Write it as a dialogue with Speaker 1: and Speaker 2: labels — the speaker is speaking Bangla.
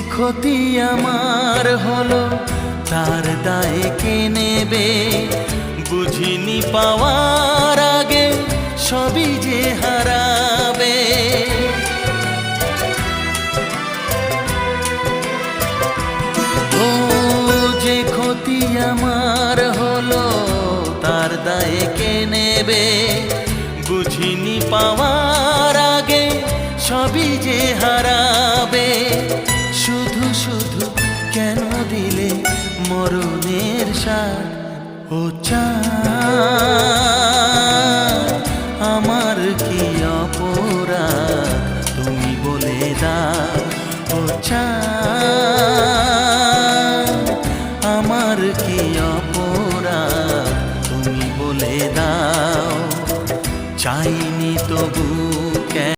Speaker 1: ক্ষতি আমার হলো তার দায়ে কে নেবে? বুঝিনি পাওয়ার আগে সবই যে হারাবে। ও যে ক্ষতি আমার হলো তার দায়ে কে নেবে? বুঝিনি পাওয়ার আগে সবই যে হারাবে। শুধু শুধু কেন দিলে মরণের সাথ ও চাঁদ?